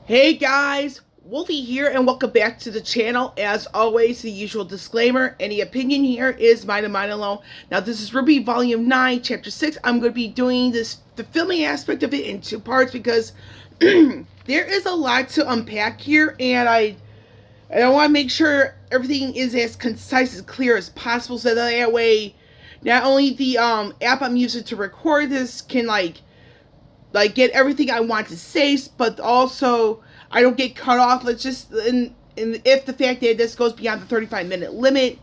Hey guys, Wolfie here and welcome back to the channel. As always, the usual disclaimer, any opinion here is mine and mine alone. Now this is RWBY Volume 9, Chapter 6. I'm going to be doing the filming aspect of it in two parts because there is a lot to unpack here, and I want to make sure everything is as concise and clear as possible so that way not only the app I'm using to record this can like get everything I want to say, but also I don't get cut off. Let's just if the fact that this goes beyond the 35-minute limit,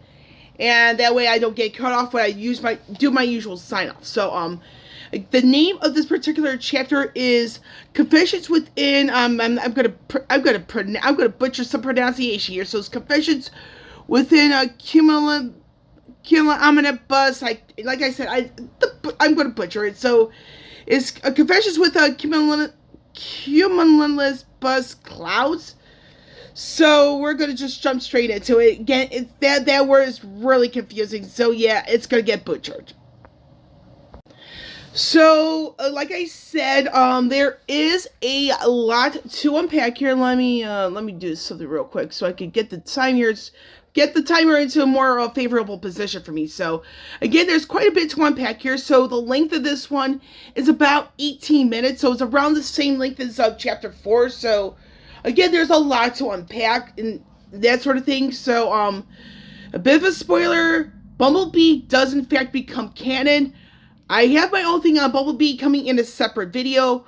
and that way I don't get cut off when I do my usual sign off. So the name of this particular chapter is Confessions Within. I'm gonna butcher some pronunciation here. So it's Confessions Within a Cumulative Buzz. Like I said, I'm gonna butcher it. So it's Confessions with a cumulus buzz clouds. So we're gonna just jump straight into it. Again, that word is really confusing. So yeah, it's gonna get butchered. So like I said, there is a lot to unpack here. Let me do something real quick so I can get the time here. Get the timer into a more favorable position for me. So again, there's quite a bit to unpack here. So the length of this one is about 18 minutes. So it's around the same length as chapter 4. So again, there's a lot to unpack and that sort of thing. So a bit of a spoiler, Bumblebee does in fact become canon. I have my own thing on Bumblebee coming in a separate video,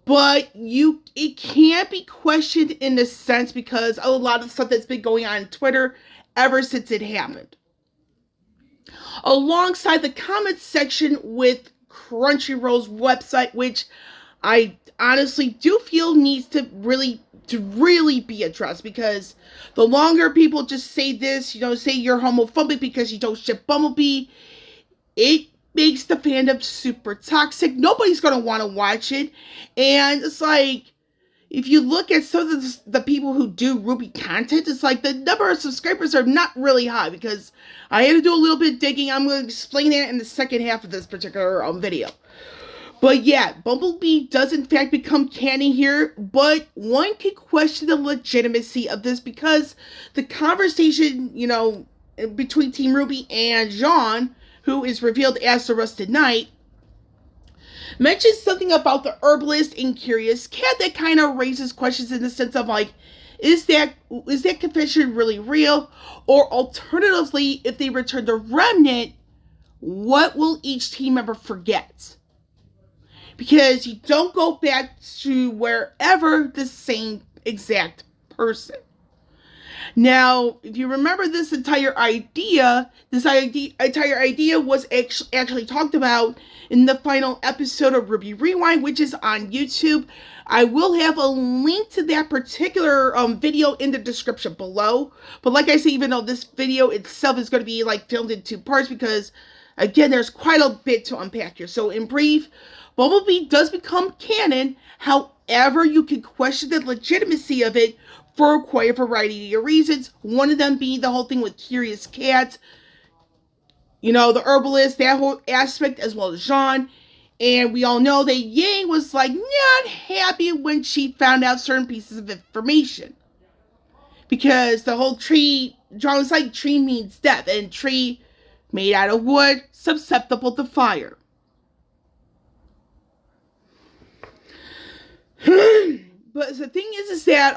but it can't be questioned in a sense because a lot of stuff that's been going on Twitter ever since it happened. Alongside the comments section with Crunchyroll's website, which I honestly do feel needs to really be addressed, because the longer people just say this, say you're homophobic because you don't ship Bumblebee, it makes the fandom super toxic. Nobody's going to want to watch it. And it's like, if you look at some of the people who do RWBY content, it's like the number of subscribers are not really high, because I had to do a little bit of digging. I'm going to explain that in the second half of this particular video. But yeah, Bumblebee does in fact become canon here, but one can question the legitimacy of this because the conversation, between Team RWBY and Jean, who is revealed as the Rusted Knight, mentions something about the herbalist and curious cat that kind of raises questions in the sense of like, is that confession really real? Or alternatively, if they return the remnant, what will each team member forget? Because you don't go back to wherever the same exact person. Now, if you remember, this entire idea was actually talked about in the final episode of RWBY Rewind, which is on YouTube. I will have a link to that particular video in the description below. But like I say, even though this video itself is going to be filmed in two parts, because again, there's quite a bit to unpack here. So in brief, Bumblebee does become canon. However, you can question the legitimacy of it for quite a variety of reasons. One of them being the whole thing with Curious Cat, the herbalist, that whole aspect, as well as Jean. And we all know that Yang was not happy when she found out certain pieces of information. Because the whole tree, Jean was like, tree means death, and tree made out of wood, susceptible to fire. But the thing is that,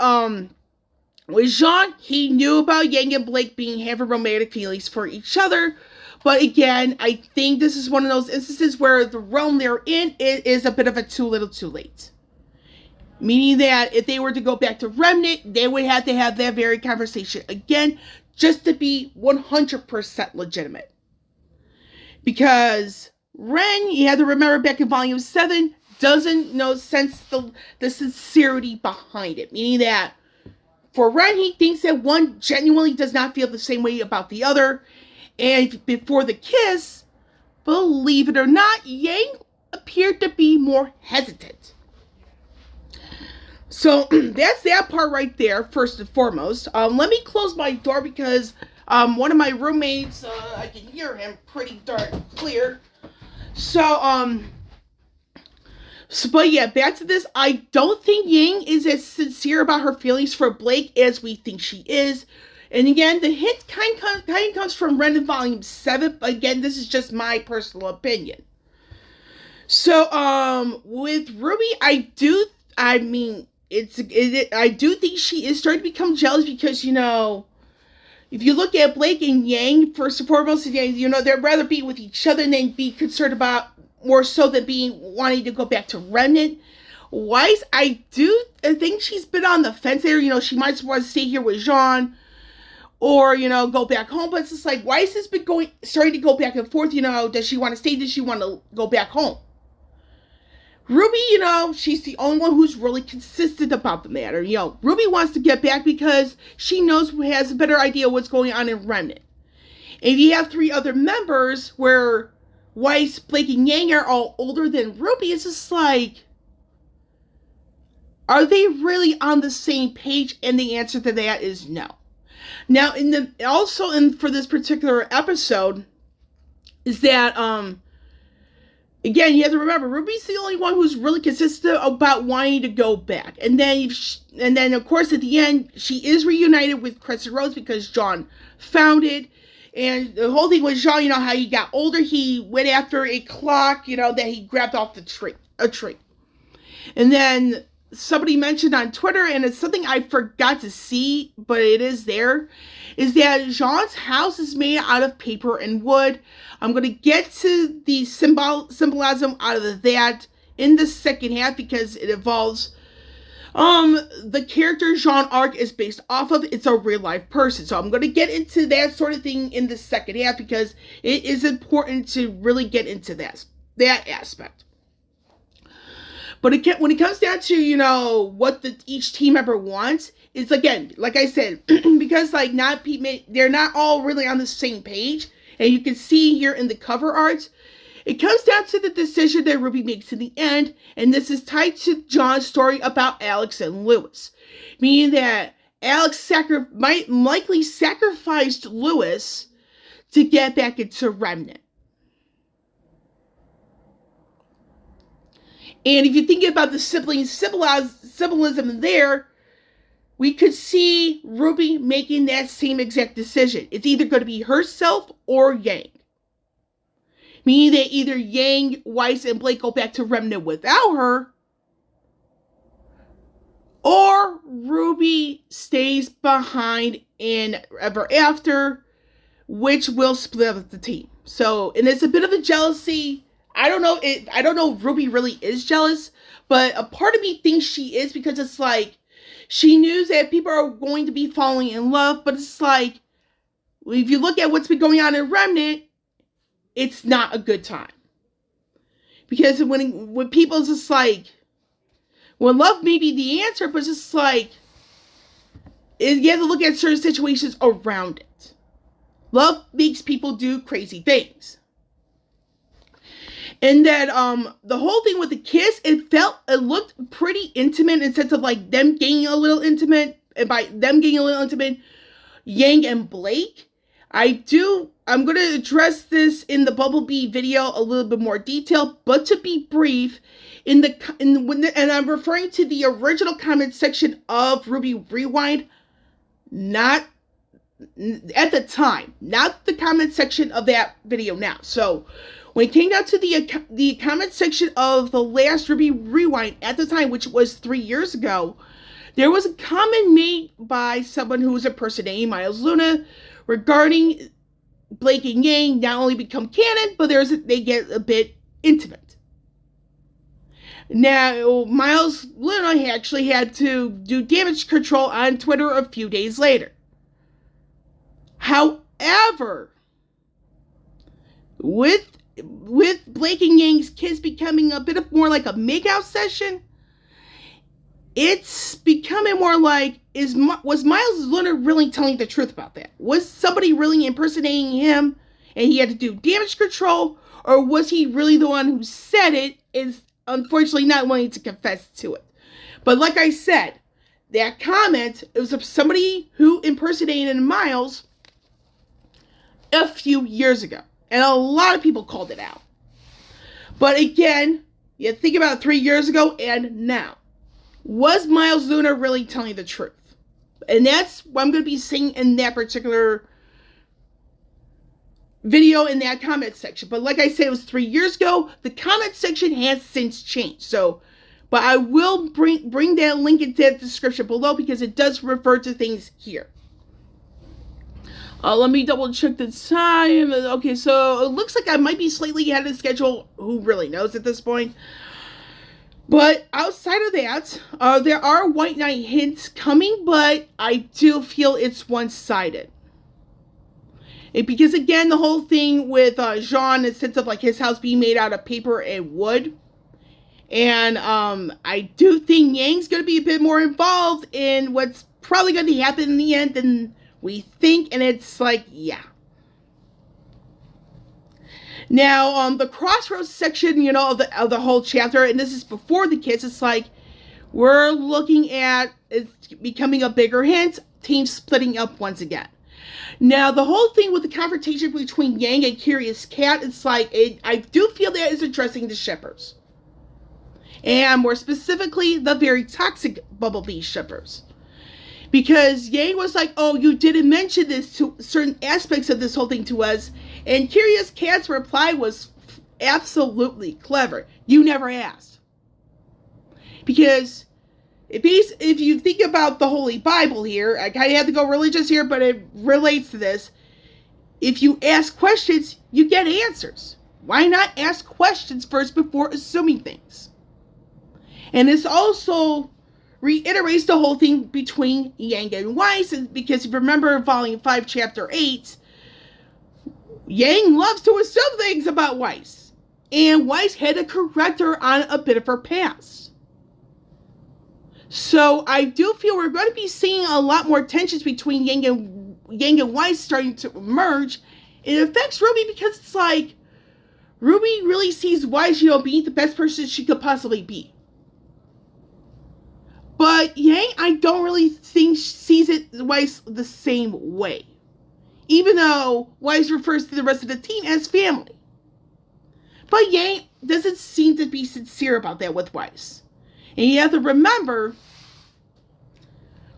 with Jean, he knew about Yang and Blake having romantic feelings for each other. But again, I think this is one of those instances where the realm they're in is a bit of a too little too late. Meaning that if they were to go back to Remnant, they would have to have that very conversation again, just to be 100% legitimate. Because Ren, you have to remember back in Volume 7, doesn't sense the sincerity behind it. Meaning that for Ren, he thinks that one genuinely does not feel the same way about the other. And before the kiss, believe it or not, Yang appeared to be more hesitant. So that's that part right there, first and foremost. Let me close my door because one of my roommates, I can hear him pretty darn clear. So So, but yeah, back to this. I don't think Yang is as sincere about her feelings for Blake as we think she is. And again, the hint kind of comes from Reddit Volume 7. But again, this is just my personal opinion. So, with Ruby, I do think she is starting to become jealous because, you know, if you look at Blake and Yang, first and foremost, you know, they'd rather be with each other than be concerned about, more so than wanting to go back to Remnant. Weiss, I think she's been on the fence there. You know, she might want to stay here with Jean, or, you know, go back home. But it's just like, Weiss has been starting to go back and forth. You know, does she want to stay? Does she want to go back home? Ruby, you know, she's the only one who's really consistent about the matter. You know, Ruby wants to get back because she has a better idea what's going on in Remnant. And if you have 3 other members where Weiss, Blake, and Yang are all older than Ruby, it's just like, are they really on the same page? And the answer to that is no. Now, for this particular episode, is that, again, you have to remember, Ruby's the only one who's really consistent about wanting to go back. And then, of course, at the end, she is reunited with Crescent Rose because John found it. And the whole thing with Jean, you know, how he got older, he went after a clock, you know, that he grabbed off a tree. And then somebody mentioned on Twitter, and it's something I forgot to see, but it is there, is that Jean's house is made out of paper and wood. I'm going to get to the symbolism out of that in the second half because it involves the character Jean Arc is based off of. It's a real life person. So I'm going to get into that sort of thing in the second half because it is important to really get into that aspect. But when it comes down to, you know, what each team member wants, it's, again, like I said, because like they're not all really on the same page, and you can see here in the cover art, it comes down to the decision that Ruby makes in the end, and this is tied to John's story about Alex and Lewis, meaning that Alex might likely sacrificed Lewis to get back into Remnant. And if you think about the symbolism there, we could see Ruby making that same exact decision. It's either going to be herself or Yang. Meaning that either Yang, Weiss, and Blake go back to Remnant without her, or Ruby stays behind in Ever After, which will split up the team. So, and it's a bit of a jealousy. I don't know if Ruby really is jealous, but a part of me thinks she is because it's like, she knew that people are going to be falling in love, but it's like, if you look at what's been going on in Remnant, it's not a good time. Because when people just like, well, love may be the answer, but it's just like, you have to look at certain situations around it. Love makes people do crazy things. And that the whole thing with the kiss, it looked pretty intimate in the sense of like them getting a little intimate. And by them getting a little intimate, Yang and Blake. I'm going to address this in the Bumblebee video a little bit more detail, but to be brief, and I'm referring to the original comment section of RWBY Rewind, not at the time, not the comment section of that video now. So when it came down to the comment section of the last RWBY Rewind at the time, which was 3 years ago, there was a comment made by someone who was impersonating Miles Luna regarding Blake and Yang not only become canon, but they get a bit intimate. Now, Miles Luna actually had to do damage control on Twitter a few days later. However, with Blake and Yang's kiss becoming a bit more like a makeout session, it's becoming more like, was Miles Luna really telling the truth about that? Was somebody really impersonating him and he had to do damage control? Or was he really the one who said it, is unfortunately not wanting to confess to it? But like I said, that comment, it was of somebody who impersonated Miles a few years ago. And a lot of people called it out. But again, You think about it 3 years ago and now. Was Miles Luna really telling the truth? And that's what I'm going to be seeing in that particular video in that comment section. But like I said, it was 3 years ago. The comment section has since changed. So, but I will bring that link into the description below because it does refer to things here. Let me double check the time. Okay, so it looks like I might be slightly ahead of schedule. Who really knows at this point? But outside of that, there are White Knight hints coming, but I do feel it's one-sided. Because again, the whole thing with Jean, in the sense of like his house being made out of paper and wood. And I do think Yang's going to be a bit more involved in what's probably going to happen in the end than we think, and it's like, yeah. Now, the crossroads section, you know, of the whole chapter, and this is before the kids, it's like, we're looking at it's becoming a bigger hint, teams splitting up once again. Now, the whole thing with the confrontation between Yang and Curious Cat, it's like, I do feel that is addressing the shippers. And more specifically, the very toxic Bumblebee shippers. Because Yang was like, oh, you didn't mention this to certain aspects of this whole thing to us. And Curious Cat's reply was absolutely clever. You never asked. Because if you think about the Holy Bible here, I kind of have to go religious here, but it relates to this. If you ask questions, you get answers. Why not ask questions first before assuming things? And this also reiterates the whole thing between Yang and Weiss, because if you remember Volume 5, Chapter 8, Yang loves to assume things about Weiss, and Weiss had to correct her on a bit of her past. So I do feel we're going to be seeing a lot more tensions between Yang and Weiss starting to emerge. It affects Ruby because it's like, Ruby really sees Weiss, you know, being the best person she could possibly be. But Yang, I don't really think sees it Weiss the same way. Even though Weiss refers to the rest of the team as family. But Yang doesn't seem to be sincere about that with Weiss. And you have to remember,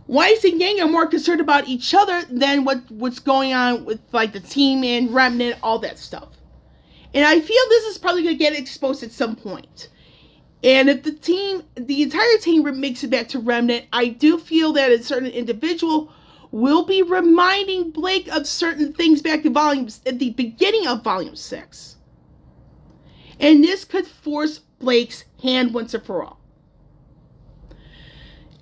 Weiss and Yang are more concerned about each other than what's going on with like the team and Remnant, all that stuff. And I feel this is probably going to get exposed at some point. And if the entire team makes it back to Remnant, I do feel that a certain individual will be reminding Blake of certain things back at the beginning of Volume 6. And this could force Blake's hand once and for all.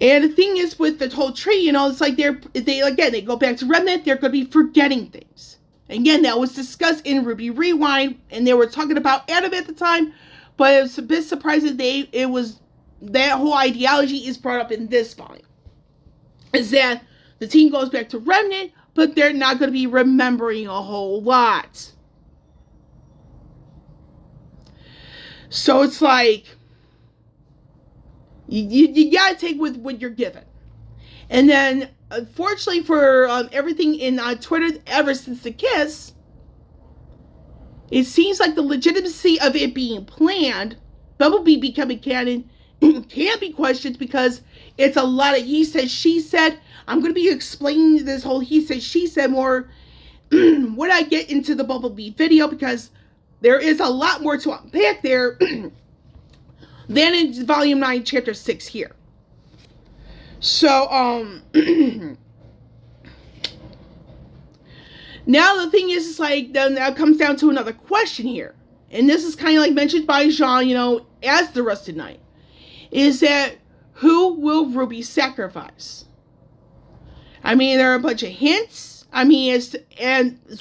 And the thing is with the whole tree, you know, it's like they go back to Remnant, they're going to be forgetting things. Again, that was discussed in RWBY Rewind, and they were talking about Adam at the time. But it was a bit surprising that whole ideology is brought up in this volume. Is that the team goes back to Remnant, but they're not going to be remembering a whole lot. So it's like, you got to take with what you're given. And then, unfortunately for everything in Twitter ever since the kiss, it seems like the legitimacy of it being planned, Bumblebee becoming canon, can be questioned because it's a lot of he said, she said. I'm going to be explaining this whole he said, she said more when I get into the Bumblebee video, because there is a lot more to unpack there than in Volume 9, Chapter 6 here. So, now the thing is, it's like, then that comes down to another question here. And this is kind of like mentioned by Jean, you know, as the Rusted Knight. Is that, who will Ruby sacrifice? I mean, there are a bunch of hints. I mean, as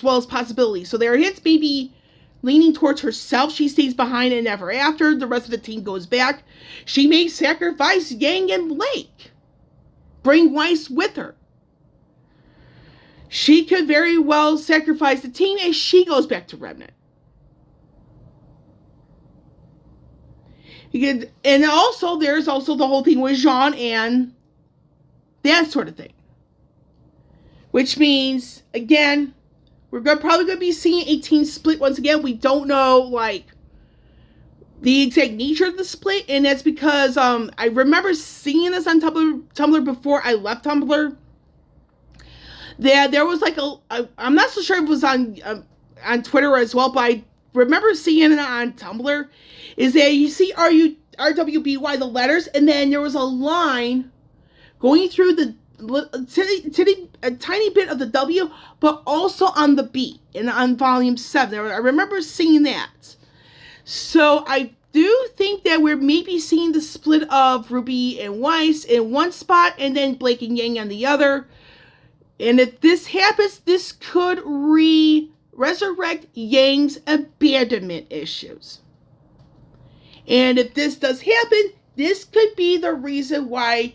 well as possibilities. So there are hints maybe leaning towards herself. She stays behind and never after. The rest of the team goes back. She may sacrifice Yang and Blake. Bring Weiss with her. She could very well sacrifice the team as she goes back to Remnant. And also, there's also the whole thing with Jean and that sort of thing. Which means, again, we're probably going to be seeing a team split once again. We don't know, like, the exact nature of the split, and that's because I remember seeing this on Tumblr before I left Tumblr. That there was like I'm not so sure if it was on Twitter as well, but I remember seeing it on Tumblr. Is that you see RWBY, the letters, and then there was a line going through a tiny bit of the W, but also on the B, and on volume 7. I remember seeing that. So I do think that we're maybe seeing the split of Ruby and Weiss in one spot, and then Blake and Yang on the other. And if this happens, this could resurrect Yang's abandonment issues. And if this does happen, this could be the reason why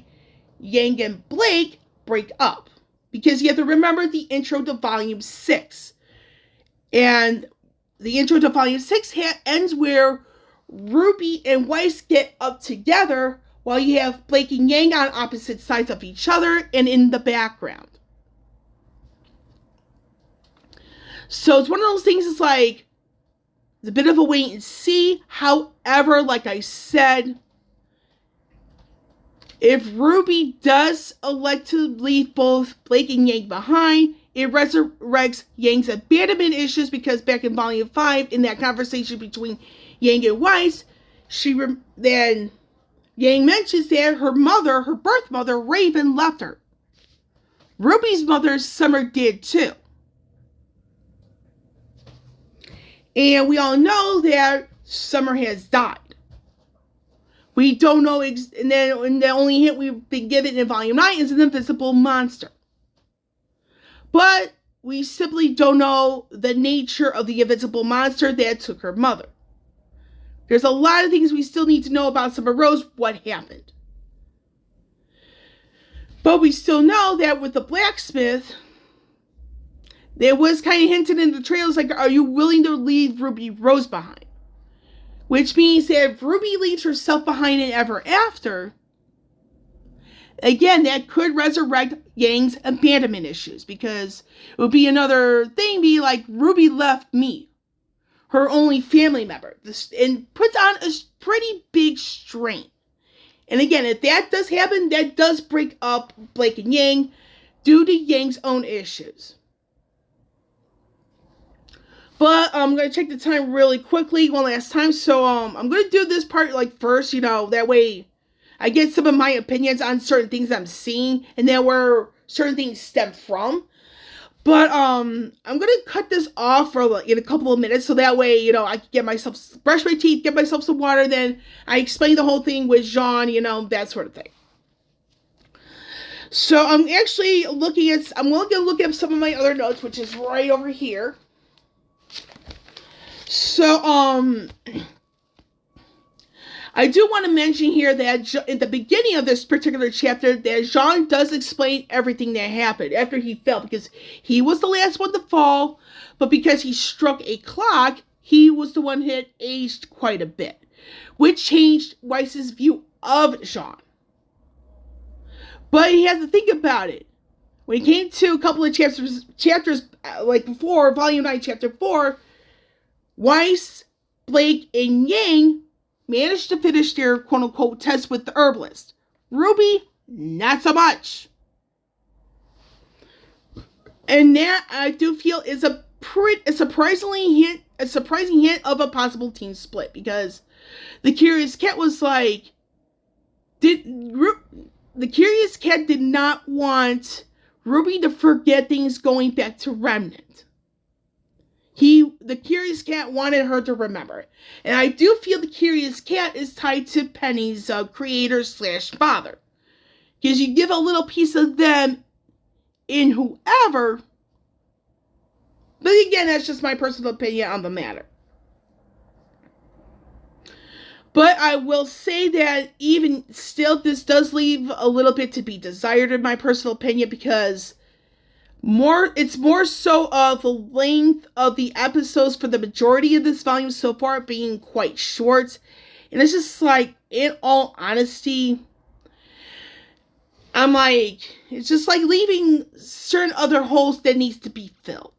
Yang and Blake break up. Because you have to remember the intro to Volume 6. And the intro to Volume 6 ends where Ruby and Weiss get up together, while you have Blake and Yang on opposite sides of each other and in the background. So it's one of those things, it's like, it's a bit of a wait and see. However, like I said, if Ruby does elect to leave both Blake and Yang behind, it resurrects Yang's abandonment issues, because back in Volume 5, in that conversation between Yang and Weiss, then Yang mentions that her mother, her birth mother, Raven, left her. Ruby's mother, Summer, did too. And we all know that Summer has died. We don't know, and the only hint we've been given in Volume 9 is an invisible monster. But we simply don't know the nature of the invisible monster that took her mother. There's a lot of things we still need to know about Summer Rose, what happened. But we still know that with the blacksmith, there was kind of hinted in the trailers, like, are you willing to leave Ruby Rose behind? Which means that if Ruby leaves herself behind in Ever After, again, that could resurrect Yang's abandonment issues, because it would be another thing, be like, Ruby left me, her only family member, and puts on a pretty big strain. And again, if that does happen, that does break up Blake and Yang due to Yang's own issues. But I'm going to check the time really quickly one last time. So I'm going to do this part like first, that way I get some of my opinions on certain things I'm seeing, and then where certain things stem from. But I'm going to cut this off for in a couple of minutes, so that way, I can get myself, brush my teeth, get myself some water, then I explain the whole thing with Jean, that sort of thing. So I'm actually I'm going to look at some of my other notes, which is right over here. So, I do want to mention here that in the beginning of this particular chapter, that Jean does explain everything that happened after he fell, because he was the last one to fall, but because he struck a clock, he was the one who had aged quite a bit, which changed Weiss's view of Jean. But he had to think about it. When he came to a couple of chapters like before, Volume 9, Chapter 4, Weiss, Blake, and Yang managed to finish their quote-unquote test with the herbalist. Ruby, not so much. And that, I do feel, is a surprising hint of a possible team split, because the Curious Cat was like, the Curious Cat did not want Ruby to forget things going back to Remnant. The Curious Cat wanted her to remember. And I do feel the Curious Cat is tied to Penny's creator/father. Because you give a little piece of them in whoever. But again, that's just my personal opinion on the matter. But I will say that even still, this does leave a little bit to be desired in my personal opinion, because it's more so of the length of the episodes for the majority of this volume so far being quite short. And it's just like, in all honesty, I'm like, it's just like leaving certain other holes that needs to be filled.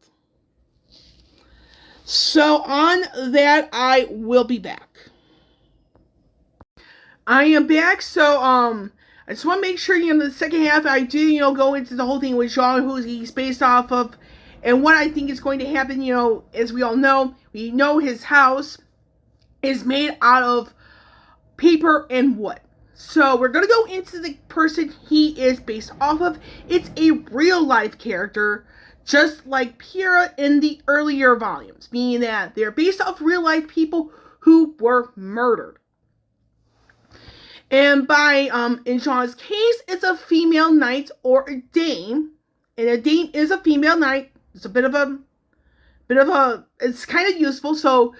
So on that, I will be back. I am back, so I just want to make sure, the second half I do, go into the whole thing with Jean, who he's based off of, and what I think is going to happen. As we all know, his house is made out of paper and wood. So we're going to go into the person he is based off of. It's a real life character, just like Pyrrha in the earlier volumes, meaning that they're based off real life people who were murdered. And in Jean's case, it's a female knight or a dame. And a dame is a female knight. It's it's kind of useful. So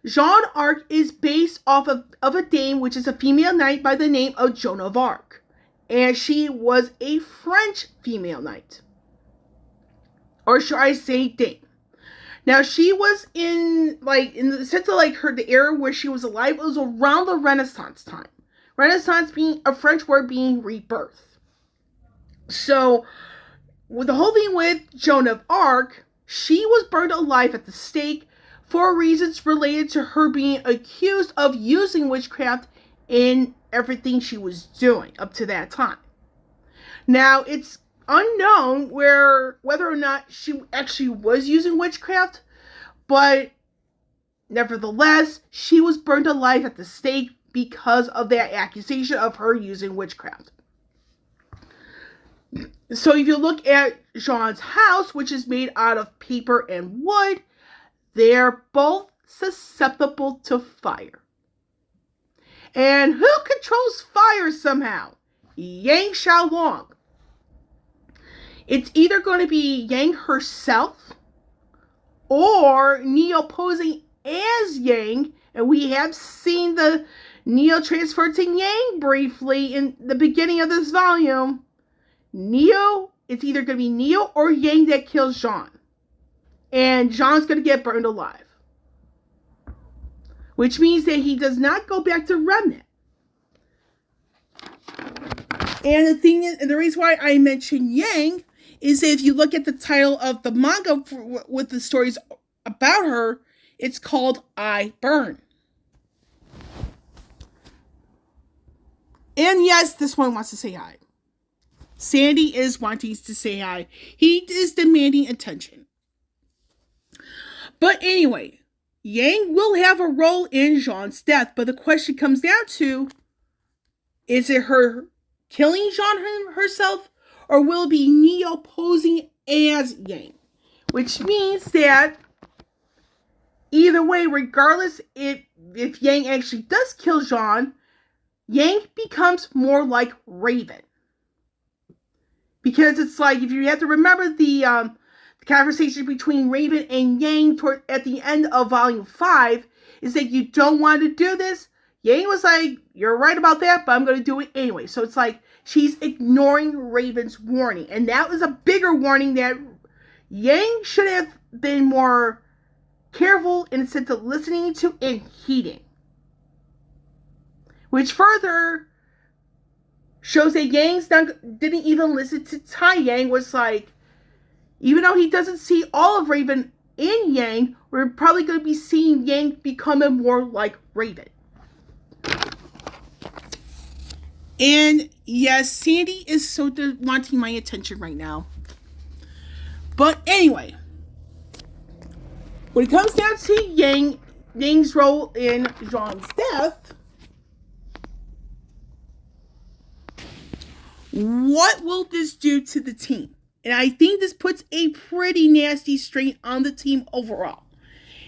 Jeanne d'Arc is based off of a dame, which is a female knight by the name of Joan of Arc. And she was a French female knight. Or should I say dame. Now, she was in the sense of the era where she was alive, it was around the Renaissance time. Renaissance being a French word being rebirth. So, with the whole thing with Joan of Arc, she was burned alive at the stake for reasons related to her being accused of using witchcraft in everything she was doing up to that time. Now, it's unknown whether or not she actually was using witchcraft, but nevertheless, she was burned alive at the stake because of that accusation of her using witchcraft. So if you look at Jean's house, which is made out of paper and wood, they're both susceptible to fire. And who controls fire somehow? Yang Xiaolong. It's either going to be Yang herself or Neo posing as Yang, and we have seen the Neo transfer to Yang briefly in the beginning of this volume. It's either going to be Neo or Yang that kills Jean. And Jean's going to get burned alive. Which means that he does not go back to Remnant. And the reason why I mention Yang is that if you look at the title of the manga with the stories about her, it's called I Burn. And yes, this one wants to say hi. Sandy is wanting to say hi. He is demanding attention. But anyway, Yang will have a role in Jean's death, but the question comes down to, is it her killing Jean herself, or will it be Neo posing as Yang? Which means that either way, regardless if Yang actually does kill Jean, Yang becomes more like Raven. Because it's like, if you have to remember the conversation between Raven and Yang at the end of Volume 5, is that you don't want to do this. Yang was like, you're right about that, but I'm going to do it anyway. So it's like, she's ignoring Raven's warning. And that was a bigger warning that Yang should have been more careful in the sense of listening to and heeding. Which further shows that Yang didn't even listen to Tai. Yang was like, even though he doesn't see all of Raven in Yang, we're probably going to be seeing Yang becoming more like Raven. And yes, Sandy is so wanting my attention right now. But anyway, when it comes down to Yang's role in Jean's death, what will this do to the team? And I think this puts a pretty nasty strain on the team overall.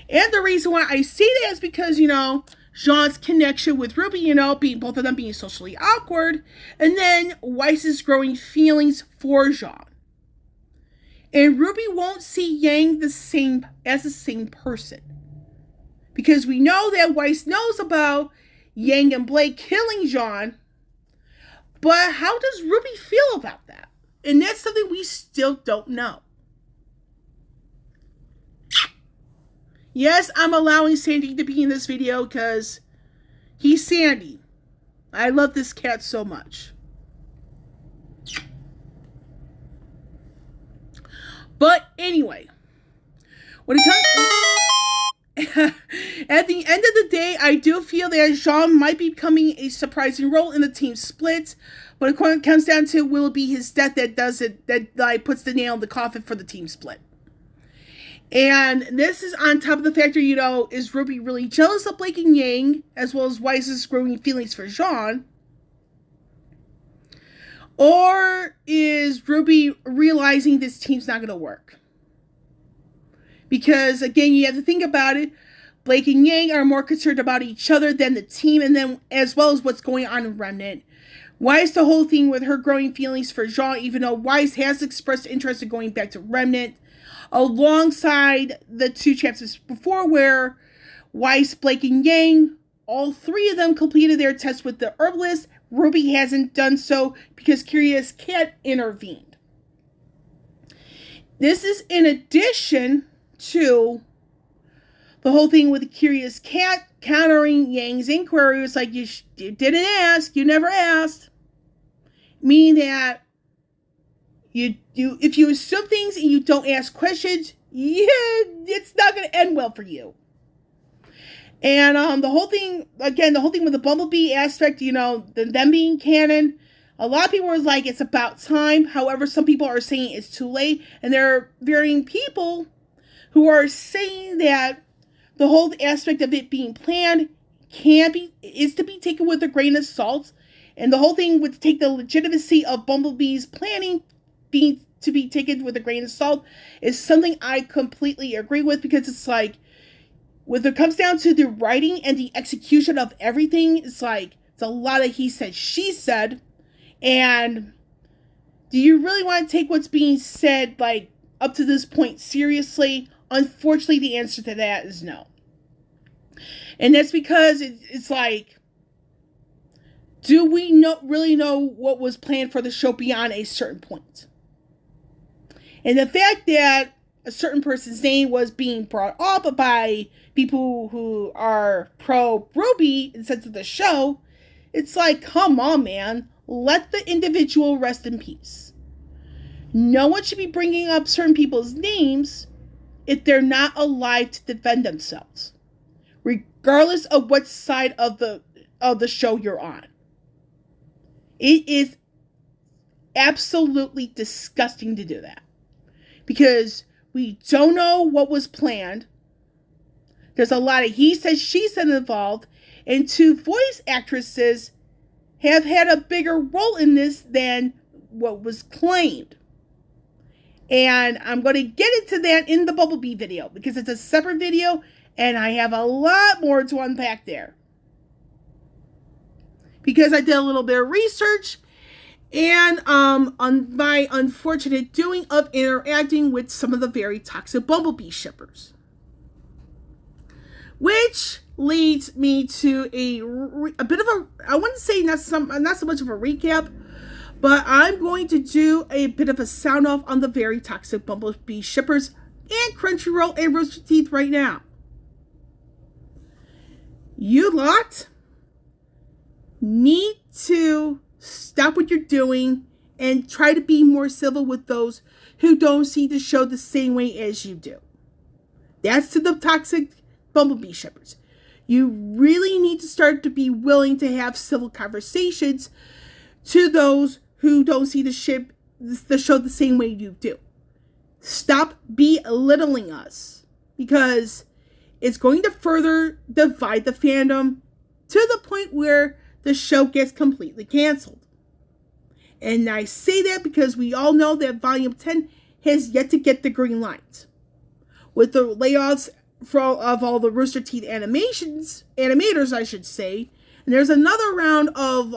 And the reason why I say that is because, Jean's connection with RWBY, both of them being socially awkward, and then Weiss's growing feelings for Jean. And RWBY won't see Yang as the same person. Because we know that Weiss knows about Yang and Blake killing Jean, but how does RWBY feel about that? And that's something we still don't know. Yes, I'm allowing Sandy to be in this video because he's Sandy. I love this cat so much. But anyway, when it at the end of the day, I do feel that Jean might be becoming a surprising role in the team split. But it comes down to, will it be his death that does it, that like puts the nail in the coffin for the team split? And this is on top of the factor, you know, is RWBY really jealous of Blake and Yang, as well as Wise's growing feelings for Jean? Or is RWBY realizing this team's not going to work? Because, again, you have to think about it. Blake and Yang are more concerned about each other than the team, and then as well as what's going on in Remnant. Wise, the whole thing with her growing feelings for Jean, even though Wise has expressed interest in going back to Remnant, alongside the 2 chapters before where Wise, Blake, and Yang, all 3 of them completed their test with the herbalist. RWBY hasn't done so because Curious Cat intervened. This is in addition to the whole thing with the Curious Cat countering Yang's inquiry. It's like, you didn't ask, you never asked. Meaning that if you assume things and you don't ask questions, it's not going to end well for you. And the whole thing with the Bumblebee aspect, you know, them being canon, a lot of people were like, it's about time. However, some people are saying it's too late. And there are varying people who are saying that the whole aspect of it being planned is to be taken with a grain of salt. And the whole thing would take the legitimacy of Bumblebee's planning to be taken with a grain of salt is something I completely agree with, because it's like, when it comes down to the writing and the execution of everything, it's like, it's a lot of he said, she said. And do you really want to take what's being said, like, up to this point seriously? Unfortunately, the answer to that is no. And that's because it's like, do we really know what was planned for the show beyond a certain point? And the fact that a certain person's name was being brought up by people who are pro-RWBY in the sense of the show, it's like, come on, man. Let the individual rest in peace. No one should be bringing up certain people's names if they're not alive to defend themselves, regardless of what side of the show you're on. It is absolutely disgusting to do that, because we don't know what was planned. There's a lot of he said, she said involved, and 2 voice actresses have had a bigger role in this than what was claimed. And I'm going to get into that in the Bumblebee video, because it's a separate video and I have a lot more to unpack there. Because I did a little bit of research and on my unfortunate doing of interacting with some of the very toxic Bumblebee shippers. Which leads me to a bit of a, I wouldn't say not so much of a recap, but I'm going to do a bit of a sound off on the very toxic Bumblebee shippers and Crunchyroll and Rooster Teeth right now. You lot need to stop what you're doing and try to be more civil with those who don't see the show the same way as you do. That's to the toxic Bumblebee shippers. You really need to start to be willing to have civil conversations to those who don't see the show the same way you do. Stop belittling us, because it's going to further divide the fandom to the point where the show gets completely canceled. And I say that because we all know that Volume 10 has yet to get the green light. With the layoffs of all the Rooster Teeth animators, I should say. And there's another round of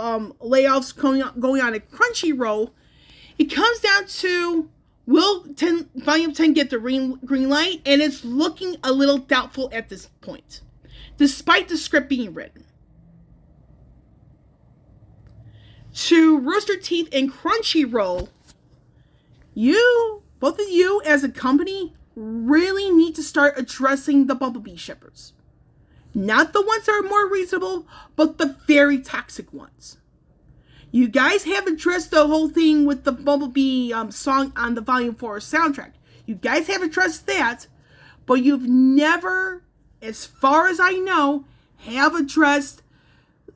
layoffs going on at Crunchyroll. It comes down to, will Volume 10 get the green light? And it's looking a little doubtful at this point, despite the script being written. To Rooster Teeth and Crunchyroll, both of you as a company, really need to start addressing the Bumblebee shippers. Not the ones that are more reasonable, but the very toxic ones. You guys have addressed the whole thing with the Bumblebee song on the Volume 4 soundtrack. You guys have addressed that, but you've never as far as I know, have addressed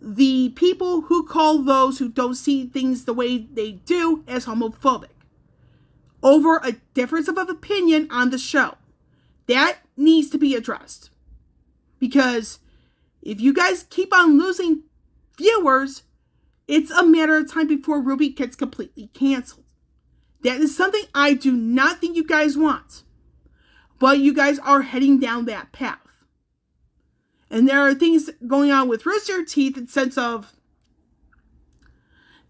the people who call those who don't see things the way they do as homophobic over a difference of opinion on the show. That needs to be addressed. Because if you guys keep on losing viewers, it's a matter of time before RWBY gets completely canceled. That is something I do not think you guys want. But you guys are heading down that path. And there are things going on with Rooster Teeth in the sense of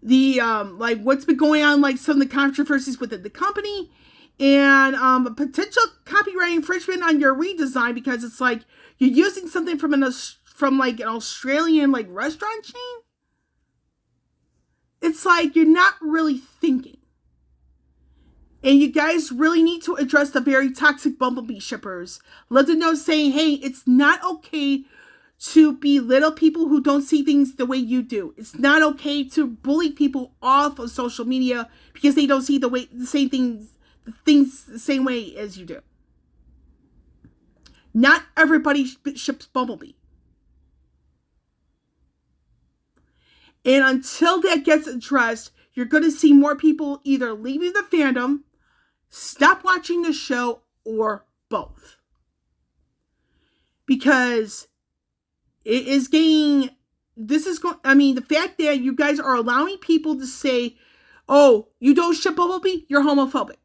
the, like what's been going on, like some of the controversies within the company and a potential copyright infringement on your redesign because it's like you're using something from like an Australian like restaurant chain. It's like you're not really thinking. And you guys really need to address the very toxic Bumblebee shippers. Let them know saying, hey, it's not okay to belittle people who don't see things the way you do. It's not okay to bully people off of social media because they don't see the things the same way as you do. Not everybody ships Bumblebee. And until that gets addressed, you're going to see more people either leaving the fandom, stop watching the show, or both. Because it is getting, the fact that you guys are allowing people to say, oh, you don't ship Bumblebee, you're homophobic.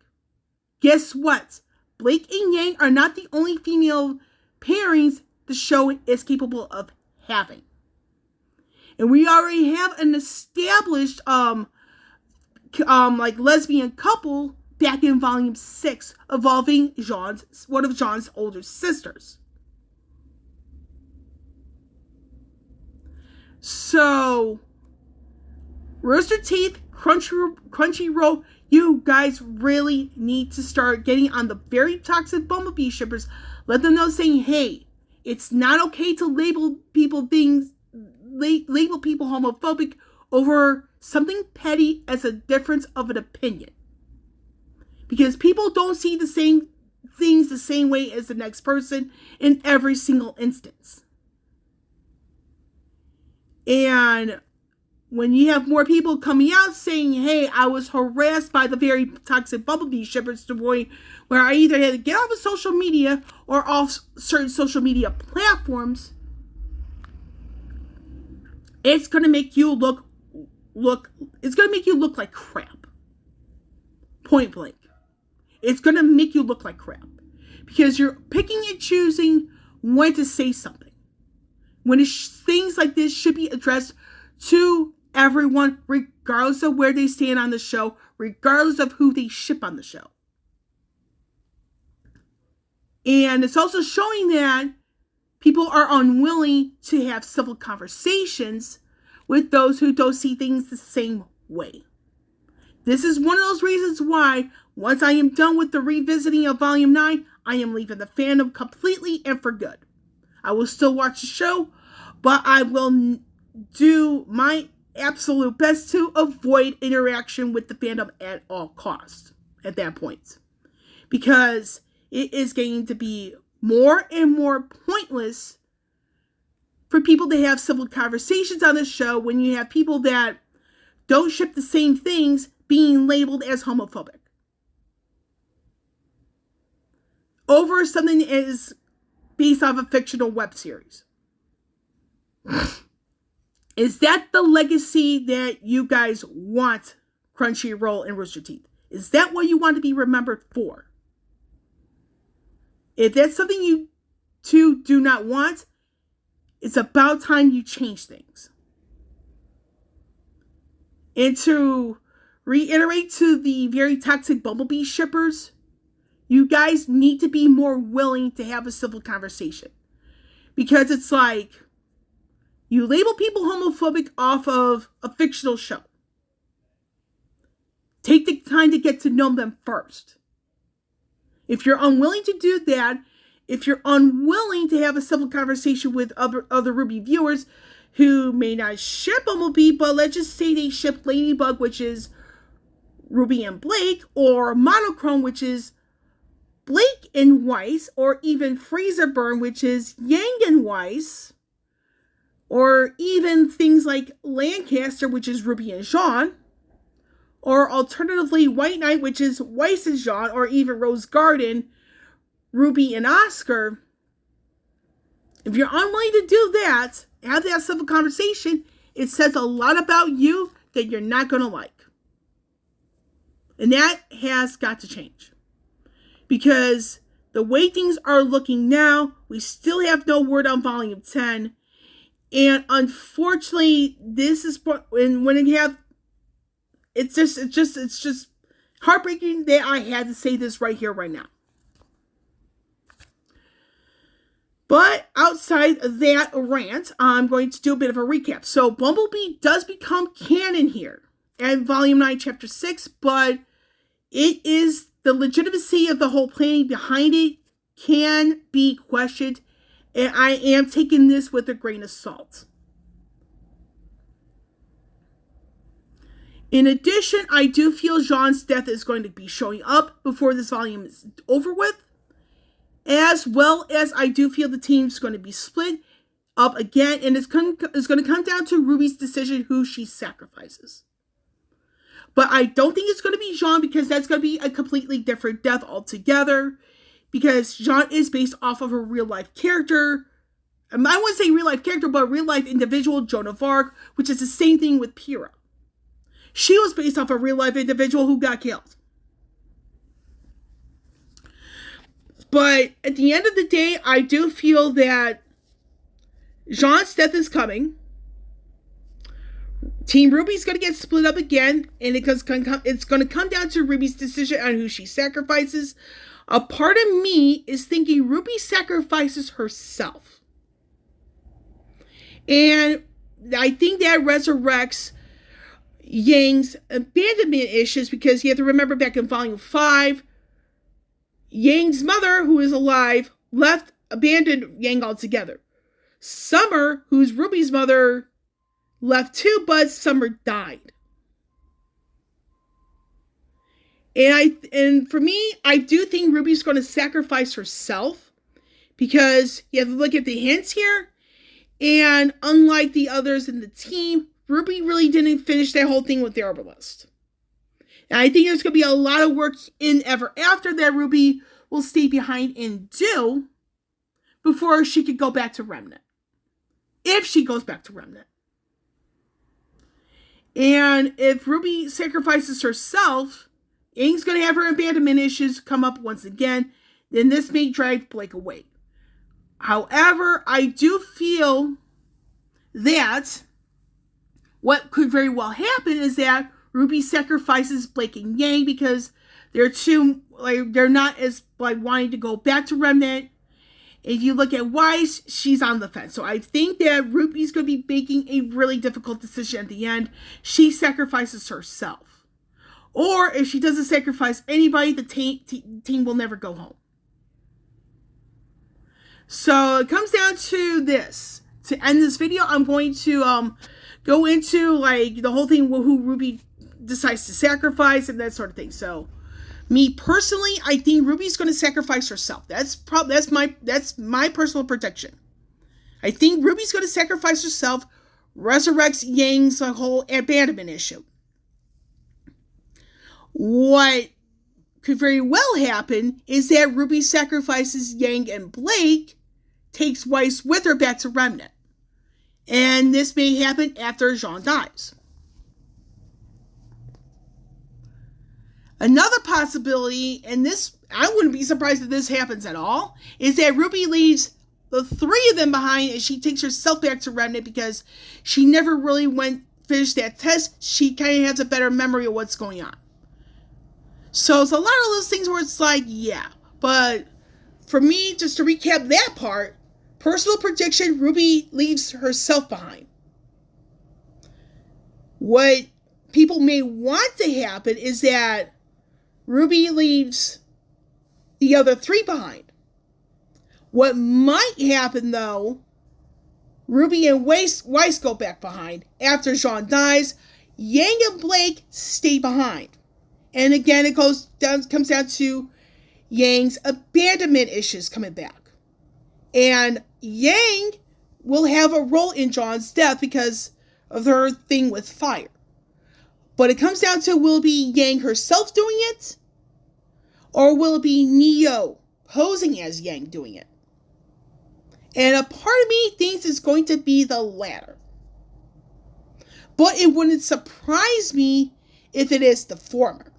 Guess what? Blake and Yang are not the only female pairings the show is capable of having. And we already have an established, like lesbian couple back in volume 6 involving one of Jean's older sisters. So, Rooster Teeth, Crunchyroll, you guys really need to start getting on the very toxic Bumblebee shippers. Let them know saying, hey, it's not okay to label people homophobic over something petty as a difference of an opinion. Because people don't see the same things the same way as the next person in every single instance. And when you have more people coming out saying, hey, I was harassed by the very toxic Bumblebee shippers to the point where I either had to get off of social media or off certain social media platforms, it's going to make you look like crap. Point blank. It's going to make you look like crap. Because you're picking and choosing when to say something. When things like this should be addressed to everyone, regardless of where they stand on the show, regardless of who they ship on the show. And it's also showing that people are unwilling to have civil conversations with those who don't see things the same way. This is one of those reasons why, once I am done with the revisiting of Volume 9, I am leaving the fandom completely and for good. I will still watch the show, but I will do my absolute best to avoid interaction with the fandom at all costs at that point. Because it is going to be more and more pointless for people to have civil conversations on the show when you have people that don't ship the same things being labeled as homophobic. Over something that is based off a fictional web series. Is that the legacy that you guys want Crunchyroll and Rooster Teeth? Is that what you want to be remembered for? If that's something you two do not want, it's about time you change things. And to reiterate to the very toxic Bumblebee shippers, you guys need to be more willing to have a civil conversation. Because it's like, you label people homophobic off of a fictional show. Take the time to get to know them first. If you're unwilling to do that, if you're unwilling to have a civil conversation with other RWBY viewers who may not ship Bumblebee, but let's just say they ship Ladybug, which is Ruby and Blake, or Monochrome, which is Blake and Weiss, or even Fraser Byrne, which is Yang and Weiss, or even things like Lancaster, which is Ruby and Jean, or alternatively White Knight, which is Weiss and Jean, or even Rose Garden, Ruby and Oscar. If you're unwilling to do that, have that civil conversation, it says a lot about you that you're not going to like. And that has got to change. Because the way things are looking now, we still have no word on Volume 10. And unfortunately, this is when you have, it's just heartbreaking that I had to say this right here, right now. But outside of that rant, I'm going to do a bit of a recap. So Bumblebee does become canon here in Volume 9, Chapter 6, but it is the legitimacy of the whole planning behind it can be questioned, and I am taking this with a grain of salt. In addition, I do feel Jean's death is going to be showing up before this volume is over with, as well as I do feel the team's going to be split up again, and it's going to come down to Ruby's decision who she sacrifices. But I don't think it's going to be Jean, because that's going to be a completely different death altogether, because Jean is based off of a real-life character. I wouldn't say real-life character, but a real-life individual, Joan of Arc, which is the same thing with Pyrrha. She was based off a real-life individual who got killed. But at the end of the day, I do feel that Jean's death is coming. Team Ruby's going to get split up again, and it's going to come down to Ruby's decision on who she sacrifices. A part of me is thinking Ruby sacrifices herself. And I think that resurrects Yang's abandonment issues, because you have to remember back in Volume 5, Yang's mother, who is alive, abandoned Yang altogether. Summer, who's Ruby's mother, left too, but Summer died. And for me, I do think Ruby's going to sacrifice herself, because you have to look at the hints here, and unlike the others in the team, Ruby really didn't finish that whole thing with the herbalist. And I think there's going to be a lot of work in Ever After that Ruby will stay behind and do before she could go back to Remnant. If she goes back to Remnant. And if Ruby sacrifices herself, Yang's going to have her abandonment issues come up once again. Then this may drive Blake away. However, I do feel that what could very well happen is that Ruby sacrifices Blake and Yang, because they're not as wanting to go back to Remnant. If you look at Weiss, she's on the fence. So I think that Ruby's going to be making a really difficult decision at the end. She sacrifices herself. Or if she doesn't sacrifice anybody, the team will never go home. So it comes down to this. To end this video, I'm going to go into the whole thing, who Ruby decides to sacrifice and that sort of thing. So me personally, I think Ruby's going to sacrifice herself. That's my personal prediction. I think Ruby's going to sacrifice herself, resurrects Yang's whole abandonment issue. What could very well happen is that Ruby sacrifices Yang and Blake, takes Weiss with her back to Remnant. And this may happen after Jean dies. Another possibility, and this, I wouldn't be surprised if this happens at all, is that Ruby leaves the three of them behind and she takes herself back to Remnant, because she never really finished that test. She kind of has a better memory of what's going on. So it's a lot of those things where it's yeah. But for me, just to recap that part, personal prediction, Ruby leaves herself behind. What people may want to happen is that Ruby leaves the other three behind. What might happen, though, Ruby and Weiss go back behind. After Jean dies, Yang and Blake stay behind. And again, it comes down to Yang's abandonment issues coming back. And Yang will have a role in John's death because of her thing with fire. But it comes down to, will it be Yang herself doing it? Or will it be Neo posing as Yang doing it? And a part of me thinks it's going to be the latter. But it wouldn't surprise me if it is the former.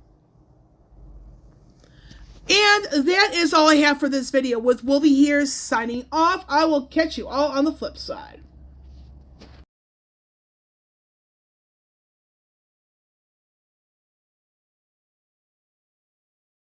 And that is all I have for this video, with Wolvie here signing off. I will catch you all on the flip side.